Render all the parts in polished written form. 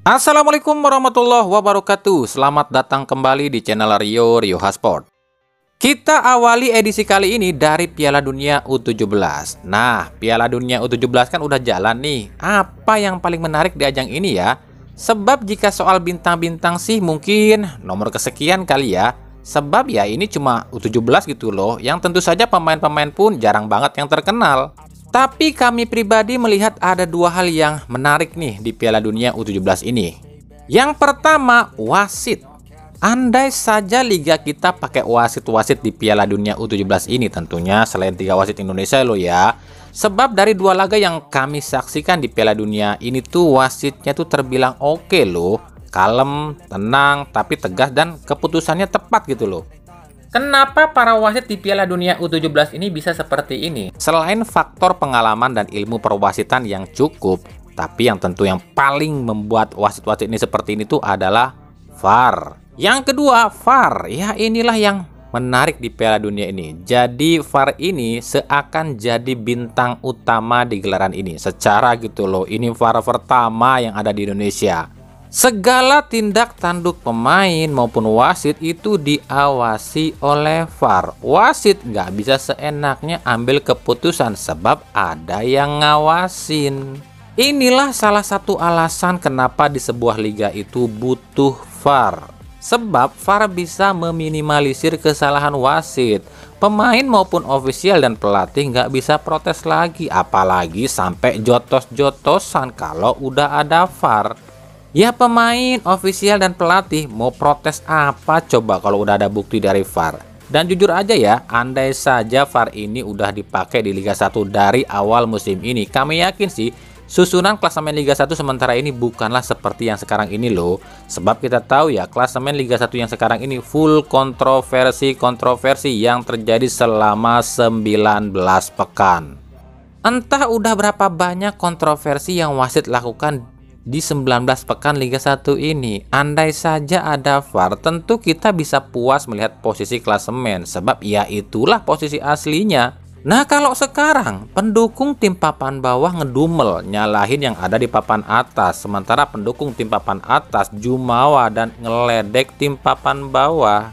Assalamualaikum warahmatullahi wabarakatuh. Selamat datang kembali di channel Rio Sport. Kita awali edisi kali ini dari Piala Dunia U17. Nah, Piala Dunia U17 kan udah jalan nih. Apa yang paling menarik di ajang ini ya? Sebab jika soal bintang-bintang sih mungkin nomor kesekian kali ya. Sebab ya ini cuma U17 gitu loh. Yang tentu saja pemain-pemain pun jarang banget yang terkenal. Tapi kami pribadi melihat ada dua hal yang menarik nih di Piala Dunia U17 ini. Yang pertama, wasit. Andai saja liga kita pakai wasit-wasit di Piala Dunia U17 ini, tentunya selain 3 wasit Indonesia loh ya. Sebab dari 2 laga yang kami saksikan di Piala Dunia ini tuh wasitnya tuh terbilang oke loh. Kalem, tenang, tapi tegas dan keputusannya tepat gitu loh. Kenapa para wasit di Piala Dunia U17 ini bisa seperti ini? Selain faktor pengalaman dan ilmu perwasitan yang cukup, tapi yang tentu yang paling membuat wasit-wasit ini seperti ini tuh adalah VAR. Yang kedua, VAR. Ya inilah yang menarik di Piala Dunia ini. Jadi VAR ini seakan jadi bintang utama di gelaran ini. Secara gitu loh, ini VAR pertama yang ada di Indonesia. Segala tindak tanduk pemain maupun wasit itu diawasi oleh VAR. Wasit nggak bisa seenaknya ambil keputusan sebab ada yang ngawasin. Inilah salah satu alasan kenapa di sebuah liga itu butuh VAR. Sebab VAR bisa meminimalisir kesalahan wasit. Pemain maupun ofisial dan pelatih nggak bisa protes lagi. Apalagi sampai jotos-jotosan kalau udah ada VAR. Ya pemain, ofisial, dan pelatih mau protes apa coba kalau udah ada bukti dari VAR. Dan jujur aja ya, andai saja VAR ini udah dipakai di Liga 1 dari awal musim ini, kami yakin sih susunan klasemen Liga 1 sementara ini bukanlah seperti yang sekarang ini loh. Sebab kita tahu ya, klasemen Liga 1 yang sekarang ini full kontroversi yang terjadi selama 19 pekan. Entah udah berapa banyak kontroversi yang wasit lakukan di 19 pekan Liga 1 ini. Andai saja ada VAR, tentu kita bisa puas melihat posisi klasemen, sebab ya itulah posisi aslinya. Nah kalau sekarang pendukung tim papan bawah ngedumel nyalahin yang ada di papan atas, sementara pendukung tim papan atas jumawa dan ngeledek tim papan bawah.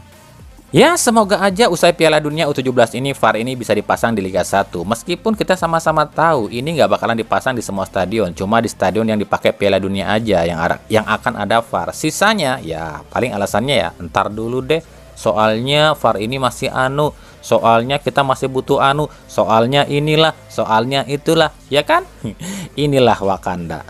Ya semoga aja usai Piala Dunia U17 ini VAR ini bisa dipasang di Liga 1. Meskipun kita sama-sama tahu ini nggak bakalan dipasang di semua stadion, cuma di stadion yang dipakai Piala Dunia aja yang akan ada VAR. Sisanya ya paling alasannya ya entar dulu deh. Soalnya VAR ini masih soalnya kita masih butuh soalnya inilah, soalnya itulah, ya kan? Inilah Wakanda.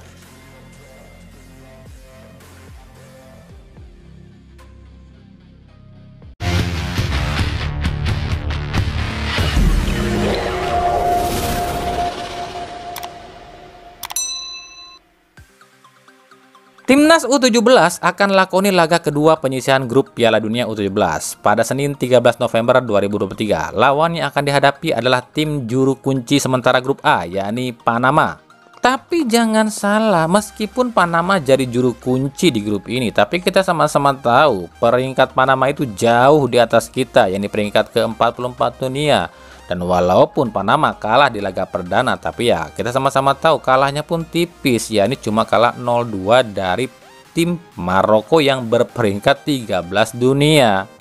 Timnas U17 akan lakoni laga kedua penyisihan grup Piala Dunia U17 pada Senin 13 November 2023. Lawan yang akan dihadapi adalah tim juru kunci sementara grup A, yakni Panama. Tapi jangan salah, meskipun Panama jadi juru kunci di grup ini, tapi kita sama-sama tahu peringkat Panama itu jauh di atas kita, yakni peringkat ke-44 dunia. Dan walaupun Panama kalah di laga perdana, tapi ya kita sama-sama tahu kalahnya pun tipis, ya ini cuma kalah 0-2 dari tim Maroko yang berperingkat 13 dunia.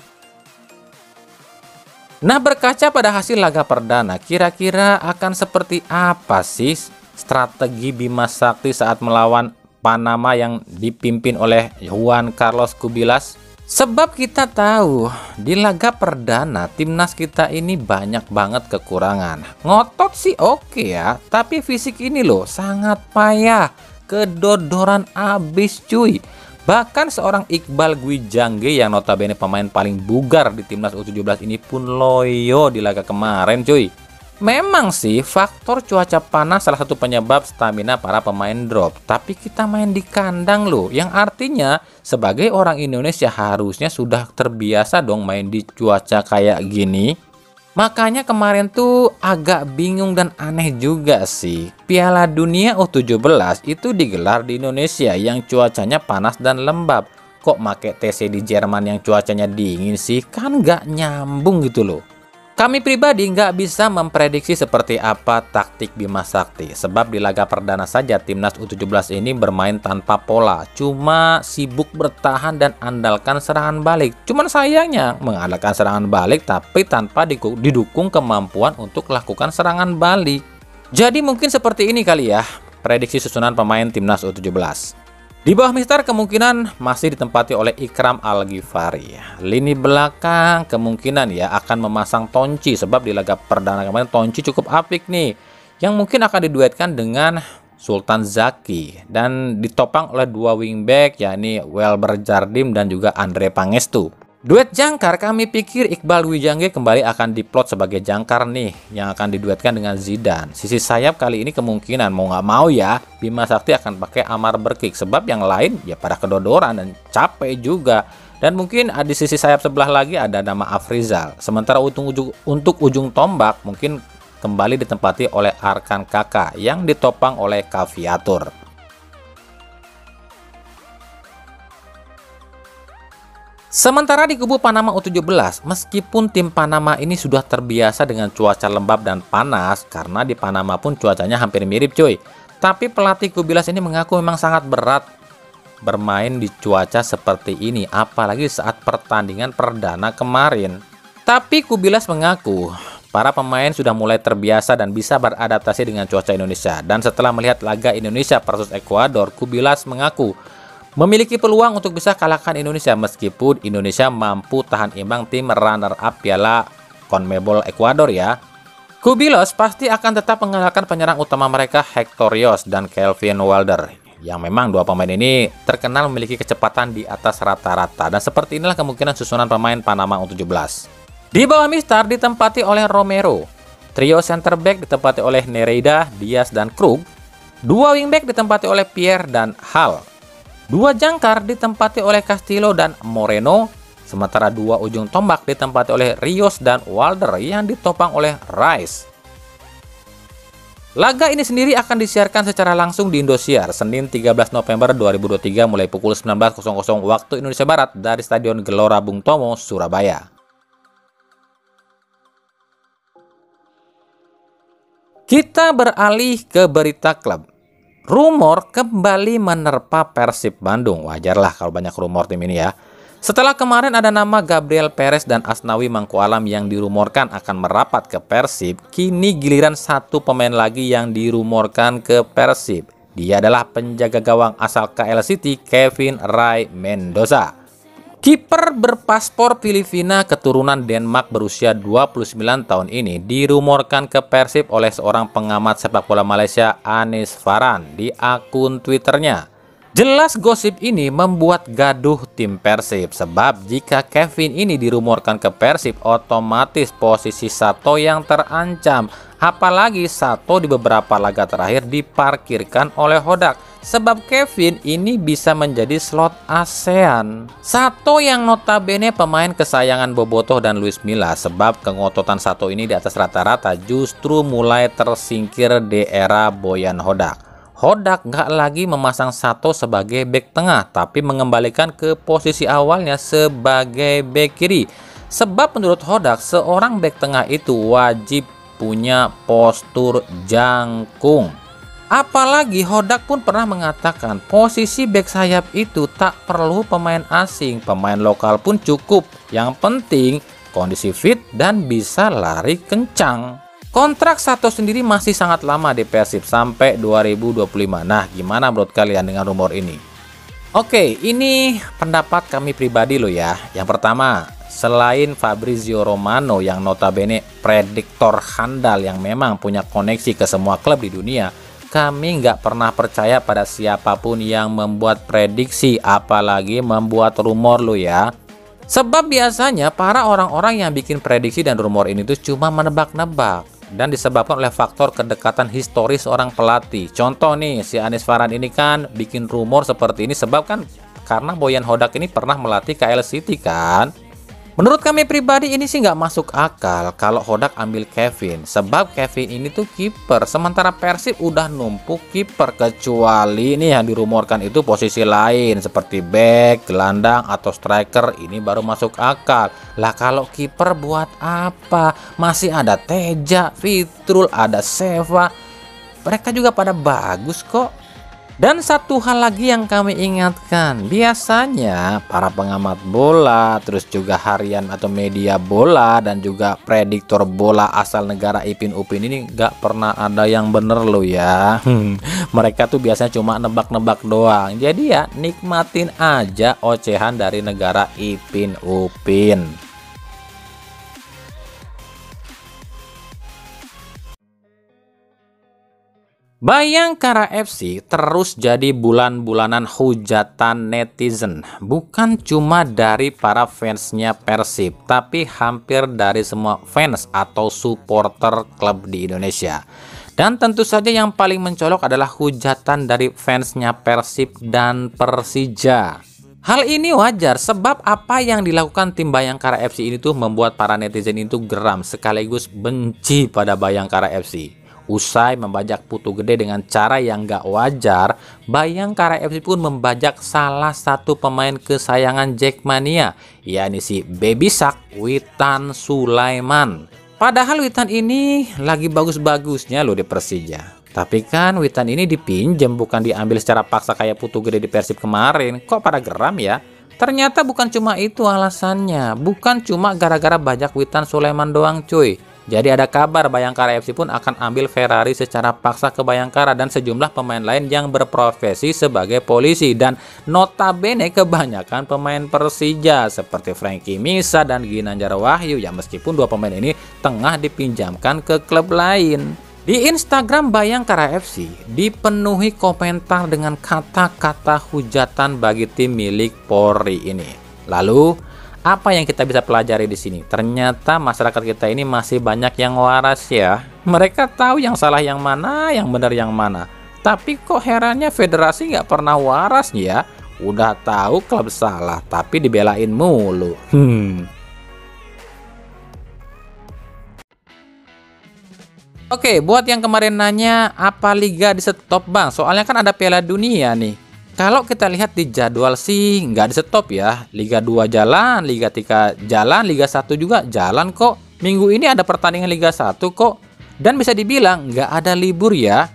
Nah berkaca pada hasil laga perdana, kira-kira akan seperti apa sih strategi Bima Sakti saat melawan Panama yang dipimpin oleh Juan Carlos Cubillas? Sebab kita tahu di laga perdana timnas kita ini banyak banget kekurangan. Ngotot sih oke ya, tapi fisik ini loh sangat payah, kedodoran abis cuy. Bahkan seorang Iqbal Gwijangge yang notabene pemain paling bugar di timnas U17 ini pun loyo di laga kemarin cuy. Memang sih faktor cuaca panas salah satu penyebab stamina para pemain drop. Tapi kita main di kandang loh, yang artinya sebagai orang Indonesia harusnya sudah terbiasa dong main di cuaca kayak gini. Makanya kemarin tuh agak bingung dan aneh juga sih. Piala Dunia U17 itu digelar di Indonesia yang cuacanya panas dan lembab. Kok make TC di Jerman yang cuacanya dingin sih? Kan nggak nyambung gitu loh. Kami pribadi nggak bisa memprediksi seperti apa taktik Bima Sakti, sebab di laga perdana saja timnas U17 ini bermain tanpa pola, cuma sibuk bertahan dan andalkan serangan balik. Cuman sayangnya mengandalkan serangan balik tapi tanpa didukung kemampuan untuk melakukan serangan balik. Jadi mungkin seperti ini kali ya prediksi susunan pemain timnas U17. Di bawah Mister kemungkinan masih ditempati oleh Ikram Al-Ghifari. Lini belakang kemungkinan ya akan memasang Tonci, sebab di laga perdana kemarin Tonci cukup apik nih, yang mungkin akan diduetkan dengan Sultan Zaki dan ditopang oleh dua wingback yakni Welber Jardim dan juga Andre Pangestu. Duet jangkar kami pikir Iqbal Wijangge kembali akan diplot sebagai jangkar nih yang akan diduetkan dengan Zidane. Sisi sayap kali ini kemungkinan mau nggak mau ya Bima Sakti akan pakai Amar Berkik, sebab yang lain ya pada kedodoran dan capek juga. Dan mungkin di sisi sayap sebelah lagi ada nama Afrizal. Sementara untuk ujung tombak mungkin kembali ditempati oleh Arkan Kakak yang ditopang oleh Kaviatur. Sementara di kubu Panama U17, meskipun tim Panama ini sudah terbiasa dengan cuaca lembab dan panas, karena di Panama pun cuacanya hampir mirip cuy. Tapi pelatih Kubilas ini mengaku memang sangat berat bermain di cuaca seperti ini, apalagi saat pertandingan perdana kemarin. Tapi Kubilas mengaku para pemain sudah mulai terbiasa dan bisa beradaptasi dengan cuaca Indonesia. Dan setelah melihat laga Indonesia versus Ekuador, Kubilas mengaku memiliki peluang untuk bisa kalahkan Indonesia meskipun Indonesia mampu tahan imbang tim runner-up Piala CONMEBOL Ekuador ya. Kubilas pasti akan tetap mengalahkan penyerang utama mereka Hector Rios dan Kelvin Walder, yang memang dua pemain ini terkenal memiliki kecepatan di atas rata-rata. Dan seperti inilah kemungkinan susunan pemain Panama U17. Di bawah Mister ditempati oleh Romero. Trio center back ditempati oleh Nereida, Diaz, dan Krug. Dua wingback ditempati oleh Pierre dan Hall. Dua jangkar ditempati oleh Castillo dan Moreno, sementara dua ujung tombak ditempati oleh Rios dan Walder yang ditopang oleh Rice. Laga ini sendiri akan disiarkan secara langsung di Indosiar Senin 13 November 2023 mulai pukul 19.00 waktu Indonesia Barat dari Stadion Gelora Bung Tomo, Surabaya. Kita beralih ke berita klub. Rumor kembali menerpa Persib Bandung. Wajarlah kalau banyak rumor tim ini ya. Setelah kemarin ada nama Gabriel Perez dan Asnawi Mangku Alam yang dirumorkan akan merapat ke Persib, kini giliran satu pemain lagi yang dirumorkan ke Persib. Dia adalah penjaga gawang asal KL City, Kevin Ray Mendoza. Kiper berpaspor Filipina keturunan Denmark berusia 29 tahun ini dirumorkan ke Persib oleh seorang pengamat sepak bola Malaysia, Anis Farhan, di akun Twitternya. Jelas gosip ini membuat gaduh tim Persib, sebab jika Kevin ini dirumorkan ke Persib, otomatis posisi Sato yang terancam. Apalagi Sato di beberapa laga terakhir diparkirkan oleh Hodak, sebab Kevin ini bisa menjadi slot ASEAN. Sato yang notabene pemain kesayangan Bobotoh dan Luis Milla, sebab kengototan Sato ini di atas rata-rata justru mulai tersingkir di era Boyan Hodak. Hodak nggak lagi memasang Sato sebagai bek tengah, tapi mengembalikan ke posisi awalnya sebagai bek kiri. Sebab menurut Hodak, seorang bek tengah itu wajib punya postur jangkung. Apalagi Hodak pun pernah mengatakan posisi bek sayap itu tak perlu pemain asing, pemain lokal pun cukup. Yang penting kondisi fit dan bisa lari kencang. Kontrak Sato sendiri masih sangat lama di Persib sampai 2025. Nah, gimana menurut kalian dengan rumor ini? Oke, ini pendapat kami pribadi loh ya. Yang pertama, selain Fabrizio Romano yang notabene prediktor handal yang memang punya koneksi ke semua klub di dunia, kami nggak pernah percaya pada siapapun yang membuat prediksi, apalagi membuat rumor loh ya. Sebab biasanya para orang-orang yang bikin prediksi dan rumor ini tuh cuma menebak-nebak, dan disebabkan oleh faktor kedekatan historis seorang pelatih. Contoh nih, si Anis Farhan ini kan bikin rumor seperti ini sebab kan karena Boyan Hodak ini pernah melatih KL City kan. Menurut kami pribadi ini sih nggak masuk akal kalau Hodak ambil Kevin. Sebab Kevin ini tuh kiper, sementara Persib udah numpuk kiper. Kecuali ini yang dirumorkan itu posisi lain seperti back, gelandang, atau striker. Ini baru masuk akal. Lah kalau kiper buat apa? Masih ada Teja, Fitrul, ada Seva. Mereka juga pada bagus kok. Dan satu hal lagi yang kami ingatkan, biasanya para pengamat bola, terus juga harian atau media bola, dan juga prediktor bola asal negara Ipin Upin ini gak pernah ada yang bener loh ya. Mereka tuh biasanya cuma nebak-nebak doang. Jadi ya nikmatin aja ocehan dari negara Ipin Upin. Bayangkara FC terus jadi bulan-bulanan hujatan netizen, bukan cuma dari para fansnya Persib, tapi hampir dari semua fans atau supporter klub di Indonesia. Dan tentu saja yang paling mencolok adalah hujatan dari fansnya Persib dan Persija. Hal ini wajar sebab apa yang dilakukan tim Bayangkara FC ini tuh membuat para netizen itu geram sekaligus benci pada Bayangkara FC. Usai membajak Putu Gede dengan cara yang gak wajar, Bayangkara FC pun membajak salah satu pemain kesayangan Jackmania, yakni si Baby Shark, Witan Sulaiman. Padahal Witan ini lagi bagus-bagusnya loh di Persija. Tapi kan Witan ini dipinjam, bukan diambil secara paksa kayak Putu Gede di Persib kemarin. Kok pada geram ya? Ternyata bukan cuma itu alasannya, bukan cuma gara-gara bajak Witan Sulaiman doang cuy. Jadi ada kabar Bayangkara FC pun akan ambil Ferrari secara paksa ke Bayangkara dan sejumlah pemain lain yang berprofesi sebagai polisi. Dan notabene kebanyakan pemain Persija seperti Frankie Misa dan Ginanjar Wahyu, ya meskipun dua pemain ini tengah dipinjamkan ke klub lain. Di Instagram Bayangkara FC dipenuhi komentar dengan kata-kata hujatan bagi tim milik Polri ini. Lalu apa yang kita bisa pelajari di sini? Ternyata masyarakat kita ini masih banyak yang waras ya. Mereka tahu yang salah yang mana, yang benar yang mana. Tapi kok herannya federasi nggak pernah waras ya. Udah tahu klub salah, tapi dibelain mulu. Oke, buat yang kemarin nanya apa liga di stop bang? Soalnya kan ada Piala Dunia nih. Kalau kita lihat di jadwal sih nggak di stop ya. Liga 2 jalan, Liga 3 jalan, Liga 1 juga jalan kok. Minggu ini ada pertandingan Liga 1 kok. Dan bisa dibilang nggak ada libur ya.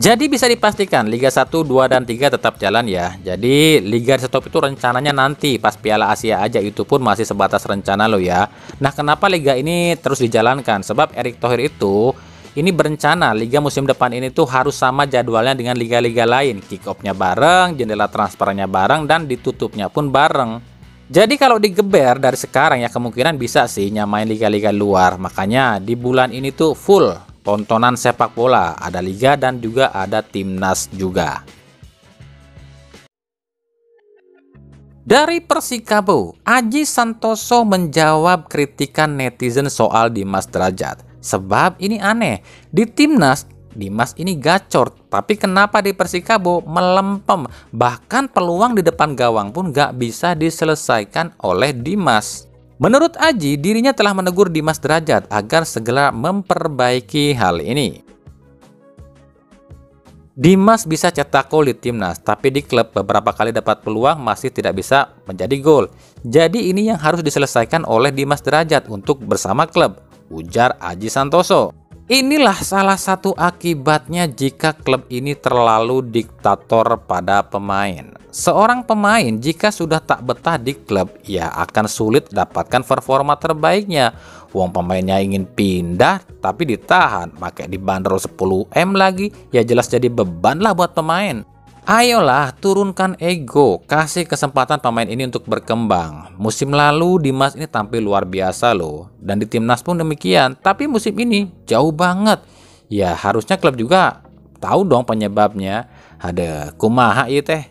Jadi bisa dipastikan Liga 1, 2, dan 3 tetap jalan ya. Jadi Liga di stop itu rencananya nanti pas Piala Asia aja, itu pun masih sebatas rencana loh ya. Nah kenapa Liga ini terus dijalankan? Sebab Erick Thohir itu ini berencana Liga musim depan ini tuh harus sama jadwalnya dengan liga-liga lain. Kick off-nya bareng, jendela transfernya bareng, dan ditutupnya pun bareng. Jadi kalau digeber dari sekarang ya kemungkinan bisa sih nyamain liga-liga luar. Makanya di bulan ini tuh full tontonan sepak bola. Ada liga dan juga ada timnas juga. Dari Persikabo, Aji Santoso menjawab kritikan netizen soal Dimas Drajat. Sebab ini aneh, di timnas Dimas ini gacor, tapi kenapa di Persikabo melempem? Bahkan peluang di depan gawang pun gak bisa diselesaikan oleh Dimas. Menurut Aji, dirinya telah menegur Dimas Drajat agar segera memperbaiki hal ini. Dimas bisa cetak gol di timnas, tapi di klub beberapa kali dapat peluang masih tidak bisa menjadi gol. Jadi ini yang harus diselesaikan oleh Dimas Drajat untuk bersama klub, ujar Aji Santoso. Inilah salah satu akibatnya jika klub ini terlalu diktator pada pemain. Seorang pemain jika sudah tak betah di klub, ya akan sulit dapatkan performa terbaiknya. Wong pemainnya ingin pindah tapi ditahan, pakai dibanderol 10M lagi, ya jelas jadi beban lah buat pemain. Ayolah turunkan ego, kasih kesempatan pemain ini untuk berkembang. Musim lalu Dimas ini tampil luar biasa loh, dan di timnas pun demikian. Tapi musim ini jauh banget. Ya harusnya klub juga tahu dong penyebabnya. Ada kumaha ieu teh.